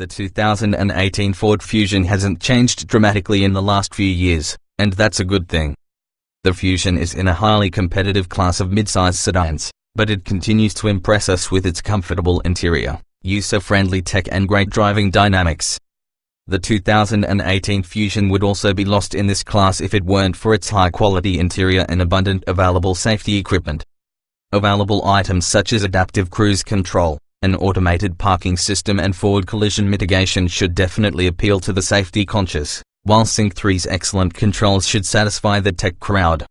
The 2018 Ford Fusion hasn't changed dramatically in the last few years, and that's a good thing. The Fusion is in a highly competitive class of mid-size sedans, but it continues to impress us with its comfortable interior, user-friendly tech and great driving dynamics. The 2018 Fusion would also be lost in this class if it weren't for its high-quality interior and abundant available safety equipment. Available items such as adaptive cruise control, an automated parking system and forward collision mitigation should definitely appeal to the safety-conscious, while Sync 3's excellent controls should satisfy the tech crowd.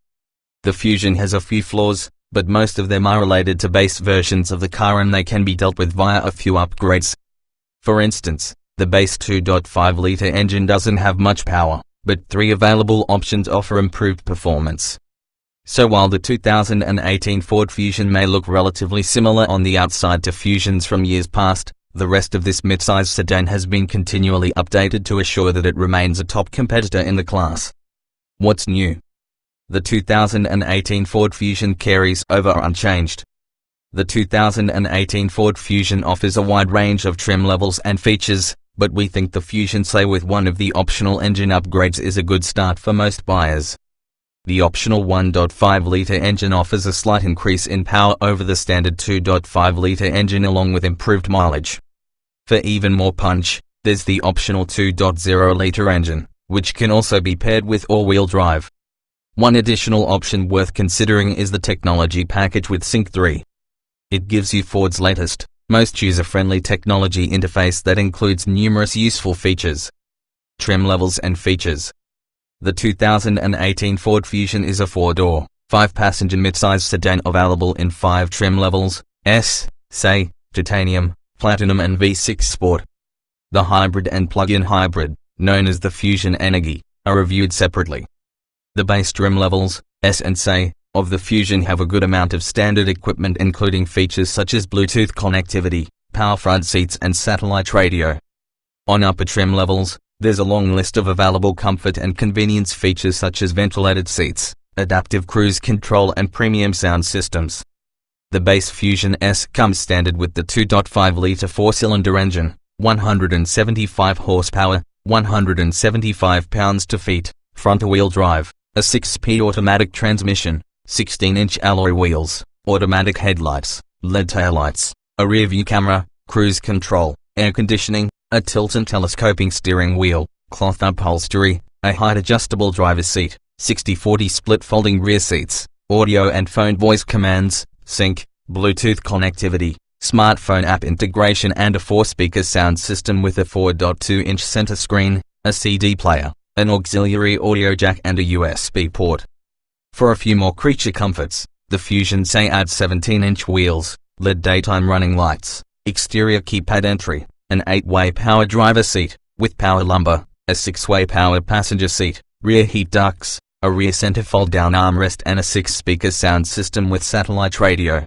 The Fusion has a few flaws, but most of them are related to base versions of the car and they can be dealt with via a few upgrades. For instance, the base 2.5-liter engine doesn't have much power, but 3 available options offer improved performance. So while the 2018 Ford Fusion may look relatively similar on the outside to Fusions from years past, the rest of this midsize sedan has been continually updated to assure that it remains a top competitor in the class. What's new? The 2018 Ford Fusion carries over unchanged. The 2018 Ford Fusion offers a wide range of trim levels and features, but we think the Fusion SE with one of the optional engine upgrades is a good start for most buyers. The optional 1.5-liter engine offers a slight increase in power over the standard 2.5-liter engine along with improved mileage. For even more punch, there's the optional 2.0-liter engine, which can also be paired with all-wheel drive. One additional option worth considering is the technology package with Sync 3. It gives you Ford's latest, most user-friendly technology interface that includes numerous useful features. Trim levels and features. The 2018 Ford Fusion is a 4-door, 5-passenger midsize sedan available in 5 trim levels: S, SE, Titanium, Platinum and V6 Sport. The hybrid and plug-in hybrid, known as the Fusion Energy, are reviewed separately. The base trim levels, S and SE, of the Fusion have a good amount of standard equipment including features such as Bluetooth connectivity, power front seats and satellite radio. On upper trim levels, there's a long list of available comfort and convenience features such as ventilated seats, adaptive cruise control and premium sound systems. The base Fusion S comes standard with the 2.5-liter 4-cylinder engine, 175 horsepower, 175 pounds-feet, front-wheel drive, a 6-speed automatic transmission, 16-inch alloy wheels, automatic headlights, LED taillights, a rear-view camera, cruise control, air conditioning, a tilt and telescoping steering wheel, cloth upholstery, a height-adjustable driver's seat, 60/40 split folding rear seats, audio and phone voice commands, sync, Bluetooth connectivity, smartphone app integration and a 4-speaker sound system with a 4.2-inch center screen, a CD player, an auxiliary audio jack and a USB port. For a few more creature comforts, the Fusion SE adds 17-inch wheels, LED daytime running lights, exterior keypad entry, an 8-way power driver seat, with power lumbar, a 6-way power passenger seat, rear heat ducts, a rear center fold-down armrest and a 6-speaker sound system with satellite radio.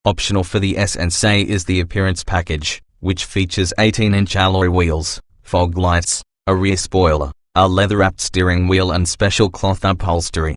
Optional for the S and SE is the appearance package, which features 18-inch alloy wheels, fog lights, a rear spoiler, a leather-wrapped steering wheel and special cloth upholstery.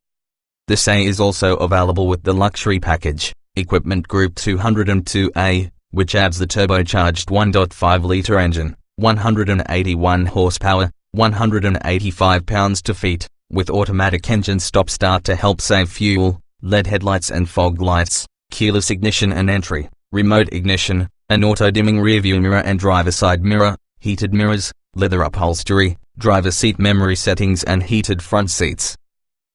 The SE is also available with the luxury package, Equipment Group 202A, which adds the turbocharged 1.5-liter engine, 181 horsepower, 185 pounds-feet, with automatic engine stop-start to help save fuel, LED headlights and fog lights, keyless ignition and entry, remote ignition, an auto-dimming rearview mirror and driver side mirror, heated mirrors, leather upholstery, driver seat memory settings and heated front seats.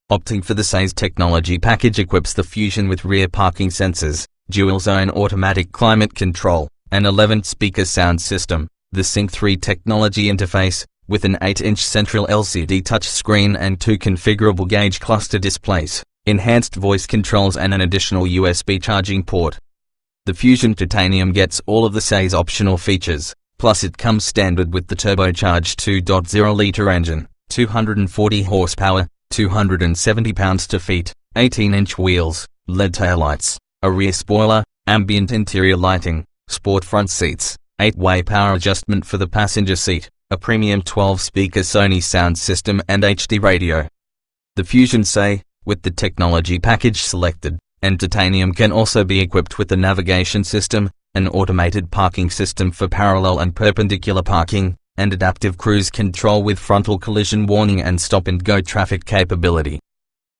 Opting for the SE's technology package equips the Fusion with rear parking sensors, dual-zone automatic climate control, an 11-speaker sound system, the Sync 3 technology interface, with an 8-inch central LCD touchscreen and 2 configurable gauge cluster displays, enhanced voice controls and an additional USB charging port. The Fusion Titanium gets all of the SE's optional features, plus it comes standard with the turbocharged 2.0-liter engine, 240 horsepower, 270 pounds-feet, 18-inch wheels, LED taillights, a rear spoiler, ambient interior lighting, sport front seats, 8-way power adjustment for the passenger seat, a premium 12-speaker Sony sound system and HD radio. The Fusion SE, with the technology package selected, and Titanium can also be equipped with the navigation system, an automated parking system for parallel and perpendicular parking, and adaptive cruise control with frontal collision warning and stop-and-go traffic capability.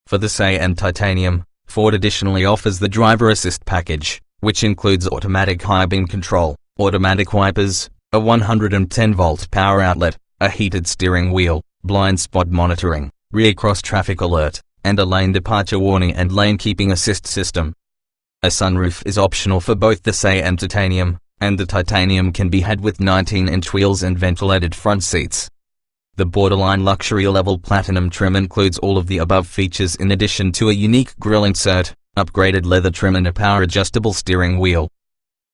For the Sedan Titanium, Ford additionally offers the driver assist package, which includes automatic high beam control, automatic wipers, a 110-volt power outlet, a heated steering wheel, blind spot monitoring, rear cross-traffic alert, and a lane departure warning and lane keeping assist system. A sunroof is optional for both the Sedan Titanium, and the Titanium can be had with 19-inch wheels and ventilated front seats. The borderline luxury level platinum trim includes all of the above features in addition to a unique grille insert, upgraded leather trim and a power-adjustable steering wheel.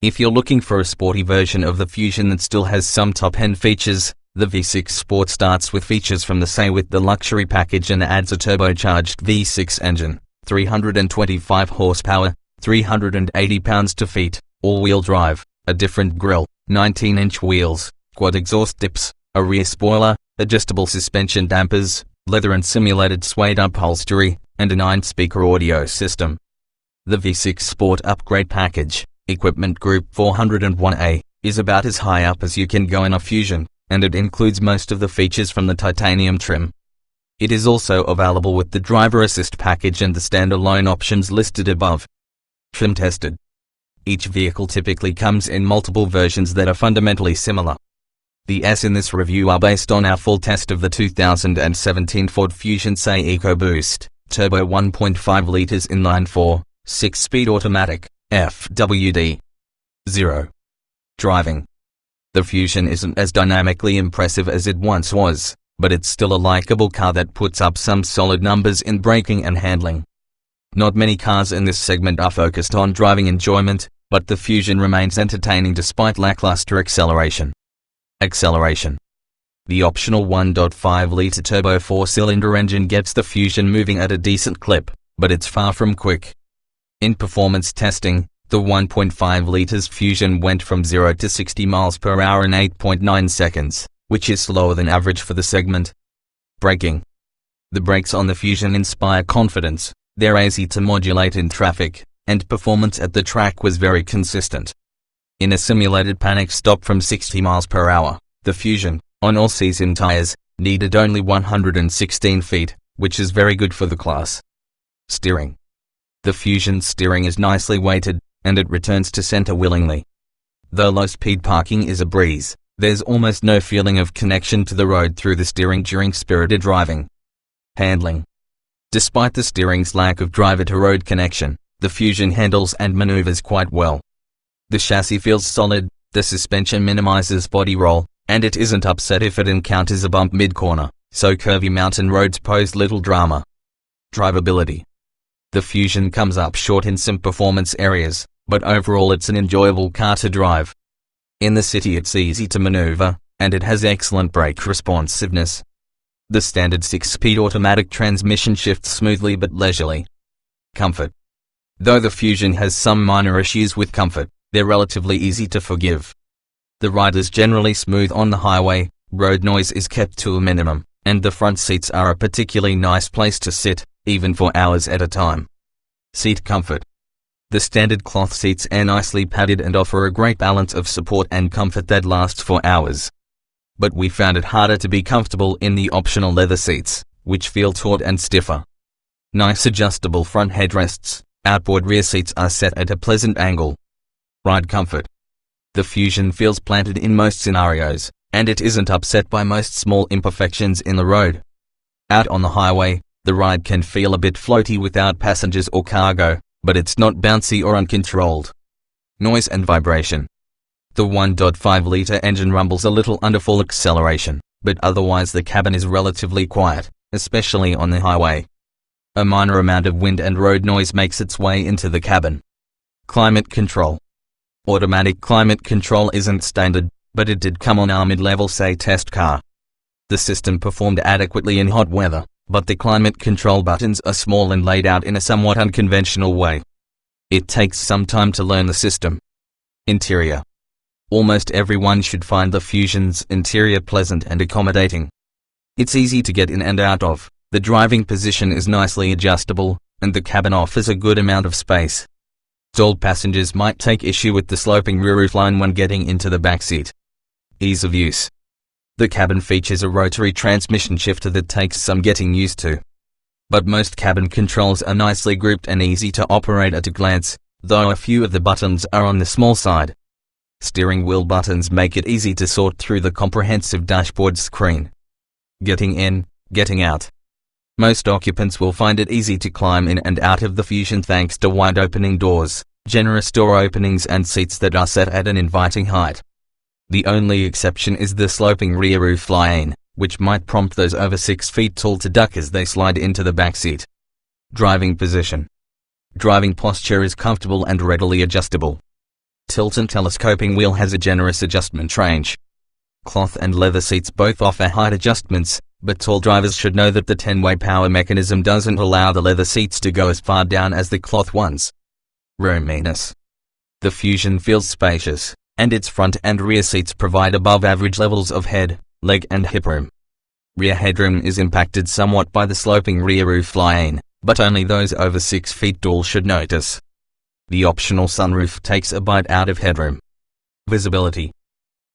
If you're looking for a sporty version of the Fusion that still has some top-end features, the V6 Sport starts with features from the SE with the luxury package and adds a turbocharged V6 engine, 325 horsepower, 380 pounds-feet, all-wheel drive, a different grille, 19-inch wheels, quad exhaust tips, a rear spoiler, adjustable suspension dampers, leather and simulated suede upholstery, and a 9-speaker audio system. The V6 Sport Upgrade Package, Equipment Group 401A, is about as high up as you can go in a Fusion, and it includes most of the features from the Titanium trim. It is also available with the driver assist package and the standalone options listed above. Trim tested. Each vehicle typically comes in multiple versions that are fundamentally similar. The S in this review are based on our full test of the 2017 Ford Fusion SE EcoBoost, turbo 1.5 liters inline-4, 6-speed automatic, FWD. 0. Driving. The Fusion isn't as dynamically impressive as it once was, but it's still a likable car that puts up some solid numbers in braking and handling. Not many cars in this segment are focused on driving enjoyment, but the Fusion remains entertaining despite lackluster acceleration. Acceleration. The optional 1.5-liter turbo 4-cylinder engine gets the Fusion moving at a decent clip, but it's far from quick. In performance testing, the 1.5 liters Fusion went from 0 to 60 miles per hour in 8.9 seconds, which is slower than average for the segment. Braking. The brakes on the Fusion inspire confidence, they're easy to modulate in traffic, and performance at the track was very consistent. In a simulated panic stop from 60 miles per hour, the Fusion, on all-season tires, needed only 116 feet, which is very good for the class. Steering. The Fusion's steering is nicely weighted, and it returns to center willingly. Though low-speed parking is a breeze, there's almost no feeling of connection to the road through the steering during spirited driving. Handling. Despite the steering's lack of driver-to-road connection, the Fusion handles and maneuvers quite well. The chassis feels solid, the suspension minimizes body roll, and it isn't upset if it encounters a bump mid-corner, so curvy mountain roads pose little drama. Drivability. The Fusion comes up short in some performance areas, but overall it's an enjoyable car to drive. In the city it's easy to maneuver, and it has excellent brake responsiveness. The standard 6-speed automatic transmission shifts smoothly but leisurely. Comfort. Though the Fusion has some minor issues with comfort, they're relatively easy to forgive. The ride is generally smooth on the highway, road noise is kept to a minimum, and the front seats are a particularly nice place to sit, even for hours at a time. Seat comfort. The standard cloth seats are nicely padded and offer a great balance of support and comfort that lasts for hours. But we found it harder to be comfortable in the optional leather seats, which feel taut and stiffer. Nice adjustable front headrests, outboard rear seats are set at a pleasant angle. Ride comfort. The Fusion feels planted in most scenarios, and it isn't upset by most small imperfections in the road. Out on the highway, the ride can feel a bit floaty without passengers or cargo, but it's not bouncy or uncontrolled. Noise and vibration. The 1.5-liter engine rumbles a little under full acceleration, but otherwise the cabin is relatively quiet, especially on the highway. A minor amount of wind and road noise makes its way into the cabin. Climate control. Automatic climate control isn't standard, but it did come on our mid-level SE test car. The system performed adequately in hot weather, but the climate control buttons are small and laid out in a somewhat unconventional way. It takes some time to learn the system. Interior. Almost everyone should find the Fusion's interior pleasant and accommodating. It's easy to get in and out of, the driving position is nicely adjustable, and the cabin offers a good amount of space. All passengers might take issue with the sloping rear roof line when getting into the backseat. Ease of use. The cabin features a rotary transmission shifter that takes some getting used to. But most cabin controls are nicely grouped and easy to operate at a glance, though a few of the buttons are on the small side. Steering wheel buttons make it easy to sort through the comprehensive dashboard screen. Getting in, getting out. Most occupants will find it easy to climb in and out of the Fusion thanks to wide opening doors, generous door openings and seats that are set at an inviting height. The only exception is the sloping rear roof line, which might prompt those over 6 feet tall to duck as they slide into the backseat. Driving position. Driving posture is comfortable and readily adjustable. Tilt and telescoping wheel has a generous adjustment range. Cloth and leather seats both offer height adjustments, but tall drivers should know that the 10-way power mechanism doesn't allow the leather seats to go as far down as the cloth ones. Roominess. The Fusion feels spacious, and its front and rear seats provide above-average levels of head, leg and hip room. Rear headroom is impacted somewhat by the sloping rear roof line, but only those over 6 feet tall should notice. The optional sunroof takes a bite out of headroom. Visibility.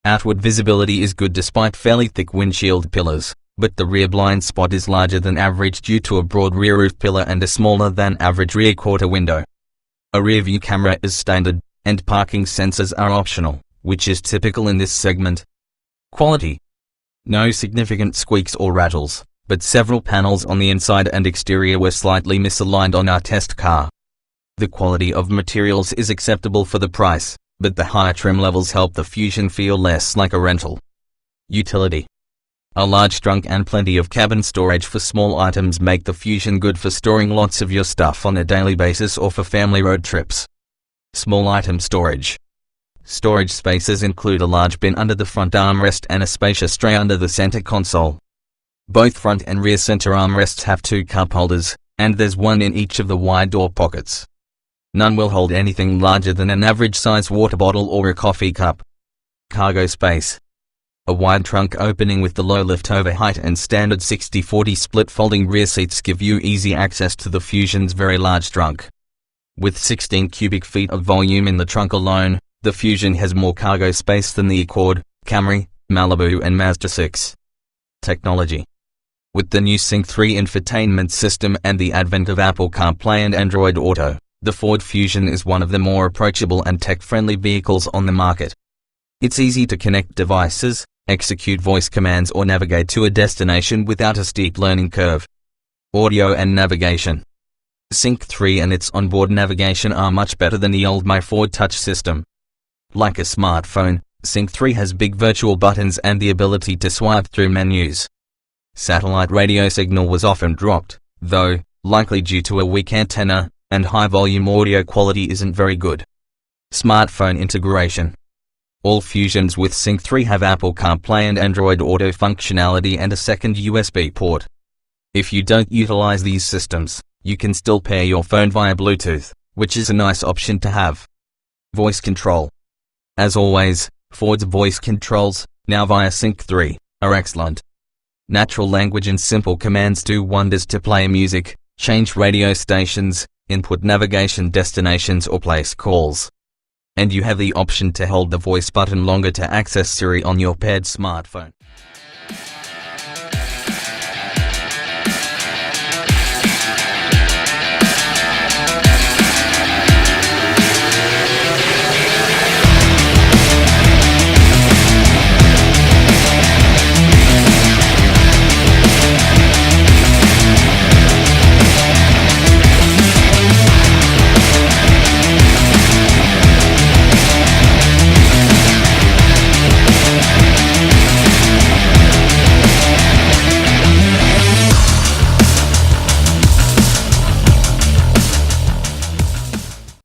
Outward visibility is good despite fairly thick windshield pillars, but the rear blind spot is larger than average due to a broad rear roof pillar and a smaller than average rear quarter window. A rear view camera is standard, and parking sensors are optional, which is typical in this segment. Quality. No significant squeaks or rattles, but several panels on the inside and exterior were slightly misaligned on our test car. The quality of materials is acceptable for the price, but the higher trim levels help the Fusion feel less like a rental. Utility. A large trunk and plenty of cabin storage for small items make the Fusion good for storing lots of your stuff on a daily basis or for family road trips. Small item storage. Storage spaces include a large bin under the front armrest and a spacious tray under the center console. Both front and rear center armrests have 2 cup holders, and there's one in each of the wide door pockets. None will hold anything larger than an average size water bottle or a coffee cup. Cargo space. A wide trunk opening with the low lift-over height and standard 60-40 split folding rear seats give you easy access to the Fusion's very large trunk. With 16 cubic feet of volume in the trunk alone, the Fusion has more cargo space than the Accord, Camry, Malibu and Mazda 6. Technology. With the new Sync 3 infotainment system and the advent of Apple CarPlay and Android Auto, the Ford Fusion is one of the more approachable and tech-friendly vehicles on the market. It's easy to connect devices, execute voice commands or navigate to a destination without a steep learning curve. Audio and navigation. Sync 3 and its onboard navigation are much better than the old My Ford Touch system. Like a smartphone, Sync 3 has big virtual buttons and the ability to swipe through menus. Satellite radio signal was often dropped, though, likely due to a weak antenna, and high-volume audio quality isn't very good. Smartphone integration. All Fusions with Sync 3 have Apple CarPlay and Android Auto functionality and a second USB port. If you don't utilize these systems, you can still pair your phone via Bluetooth, which is a nice option to have. Voice control. As always, Ford's voice controls, now via Sync 3, are excellent. Natural language and simple commands do wonders to play music, change radio stations, input navigation destinations or place calls. And you have the option to hold the voice button longer to access Siri on your paired smartphone.